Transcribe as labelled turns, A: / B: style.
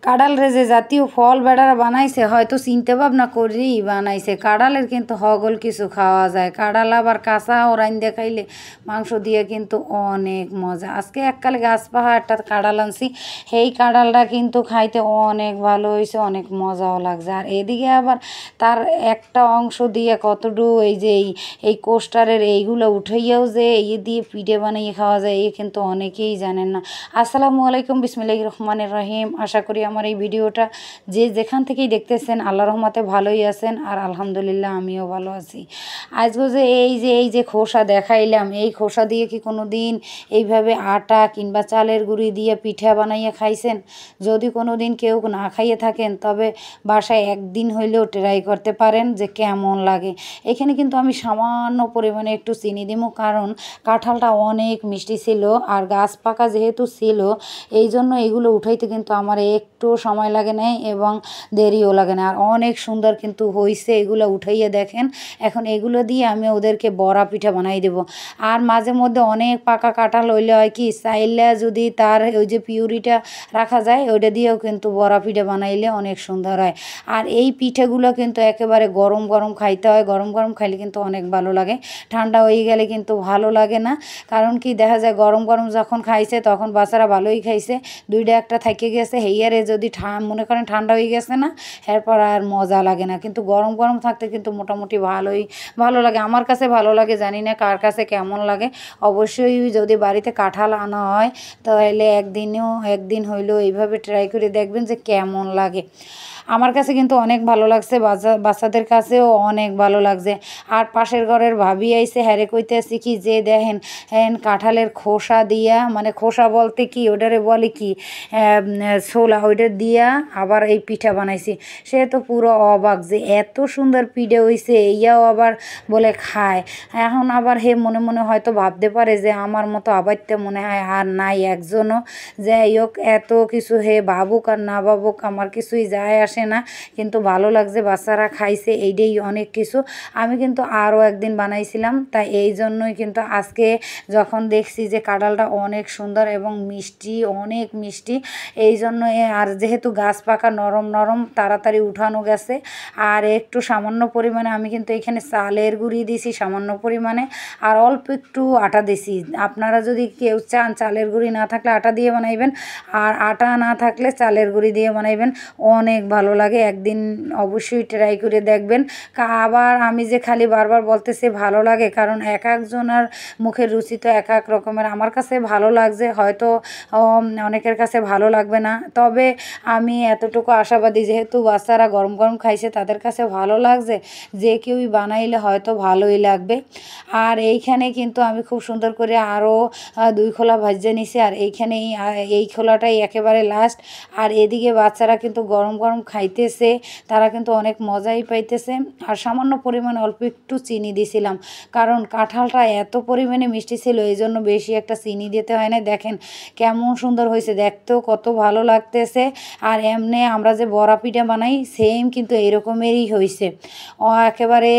A: কাঁড়ালের যে জাতীয় ফল বেড়ারা বানাইছে হয়তো চিন্তা ভাবনা করেই বানাইছে। কাঁড়ালের কিন্তু হগল কিছু খাওয়া যায়। কাঁড়াল আবার কাঁচা ও রাইন্দে খাইলে মাংস দিয়ে কিন্তু অনেক মজা। আজকে এককালে গাছ পাহা একটা কাঁড়াল আনছি, সেই কাঁড়ালটা কিন্তু খাইতে অনেক ভালো হয়েছে, অনেক মজাও লাগছে। আর এদিকে আবার তার একটা অংশ দিয়ে কতটুকু এই যে এই কোস্টারের এইগুলো উঠাইয়াও যে এই দিয়ে পিঠে বানিয়ে খাওয়া যায়, এই কিন্তু অনেকেই জানেন না। আসসালামু আলাইকুম, বিসমিল্লাহির রহমানির রহিম। আশা করি আমার এই ভিডিওটা যে যেখান থেকেই দেখতেছেন আল্লাহর রহমতে ভালোই আছেন, আর আলহামদুলিল্লাহ আমিও ভালো আছি। আজকে যে এই যে খোসা দেখাইলাম, এই খোসা দিয়ে কি কোনো দিন এইভাবে আটা কিংবা চালের গুঁড়ি দিয়ে পিঠা বানাইয়া খাইছেন? যদি কোনো দিন কেউ না খাইয়ে থাকেন তবে বাসায় একদিন হইলেও ট্রাই করতে পারেন যে কেমন লাগে। এখানে কিন্তু আমি সামান্য পরিমাণে একটু চিনি দিব, কারণ কাঁঠালটা অনেক মিষ্টি ছিল আর গাছ পাকা যেহেতু ছিল এই জন্য এগুলো উঠাইতে কিন্তু আমার একটু সময় লাগে না এবং দেরিও লাগে না। আর অনেক সুন্দর কিন্তু হয়েছে, এগুলো উঠাইয়া দেখেন। এখন এগুলো দিয়ে আমি ওদেরকে বড়া পিঠা বানাই দেবো। আর মাঝে মধ্যে অনেক পাকা কাঁঠাল হইলে হয় কি, চাইলে যদি তার ওই যে পিউরিটা রাখা যায় ওইটা দিয়েও কিন্তু বড়া পিঠা বানাইলে অনেক সুন্দর হয়। আর এই পিঠেগুলো কিন্তু একেবারে গরম গরম খাইতে হয়, গরম গরম খাইলে কিন্তু অনেক ভালো লাগে। ঠান্ডা হয়ে গেলে কিন্তু ভালো লাগে না, কারণ কি দেখা যায় গরম গরম যখন খাইছে তখন বাচ্চারা ভালোই খাইছে, দুইটা একটা থেকে গেছে, হেয়ারে যদি মনে করেন ঠান্ডা হয়ে গেছে না, এরপর আর মজা লাগে না। কিন্তু গরম গরম থাকতে কিন্তু মোটামুটি ভালো লাগে, আমার কাছে ভালো লাগে, জানি না কার কাছে কেমন লাগে। অবশ্যই যদি বাড়িতে কাঁঠাল আনা হয় তাহলে একদিন হইলেও এইভাবে ট্রাই করে দেখবেন যে কেমন লাগে। আমার কাছে কিন্তু অনেক ভালো লাগছে, বাচ্চাদের কাছেও অনেক ভালো লাগছে। আর পাশের ঘরের ভাবি আইছে, হ্যারে কইতেছি কি যে দেখেন কাঁঠালের খোসা দিয়া, মানে খোসা বলতে কি ওটারে বলে কি ছোলা, ওইটা দিয়া আবার এই পিঠা বানাইছি। সে তো পুরো অবাক যে এত সুন্দর পিঠে হইছে, ইয়াও আবার বলে খায়। এখন আবার হে মনে মনে হয়তো ভাবতে পারে যে আমার মতো আবারতে মনে হয় আর নাই একজনও। যাই হোক, এত কিছু হে ভাবুক আর না ভাবুক আমার কিছুই যায় আসে না, কিন্তু ভালো লাগছে, বাচ্চারা খাইছে, এইটাই অনেক কিছু। আমি কিন্তু আরও একদিন বানাইছিলাম, তাই এই জন্যই কিন্তু আজকে যখন দেখছি যে কাঁঠালটা অনেক সুন্দর এবং মিষ্টি, অনেক মিষ্টি, এই জন্য। আর যেহেতু গাছ পাকা নরম নরম তাড়াতাড়ি উঠানো গেছে। আর একটু সামান্য পরিমাণে আমি কিন্তু এখানে চালের গুঁড়ি দিছি সামান্য পরিমাণে, আর অল্প একটু আটা দিছি। আপনারা যদি কেউ চান চালের গুঁড়ি না থাকলে আটা দিয়ে বানাইবেন, আর আটা না থাকলে চালের গুঁড়ি দিয়ে বানাইবেন, অনেক ভালো লাগে। একদিন অবশ্যই ট্রাই করে দেখবেন। আবার আমি যে খালি বারবার বলতেছি ভালো লাগে, কারণ এক একজনের মুখের রুচি তো এক এক রকমের। আমার কাছে ভালো লাগছে, হয়তো অনেকের কাছে ভালো লাগবে না, তবে আমি এতটুকু আশাবাদী যেহেতু বাচ্চারা গরম গরম খাইছে তাদের কাছে ভালো লাগছে, যে কেউই বানাইলে হয়তো ভালোই লাগবে। আর এইখানে কিন্তু আমি খুব সুন্দর করে আরও 2 খোলা ভাজে নিছি, আর এই খোলাটাই একেবারে লাস্ট। আর এদিকে বাচ্চারা কিন্তু গরম গরম খাইতেছে, তারা কিন্তু অনেক মজাই পাইতেছে। আর সামান্য পরিমাণে অল্প একটু চিনি দিছিলাম, কারণ কাঁঠালটা এত পরিমাণে মিষ্টি ছিল এই জন্য বেশি একটা চিনি দিতে হয় না। দেখেন কেমন সুন্দর হয়েছে, দেখতেও কত ভালো লাগতেছে। আর এমনি আমরা যে বড়া পিঠা বানাই সেম কিন্তু এরকমেরই হয়েছে, একেবারে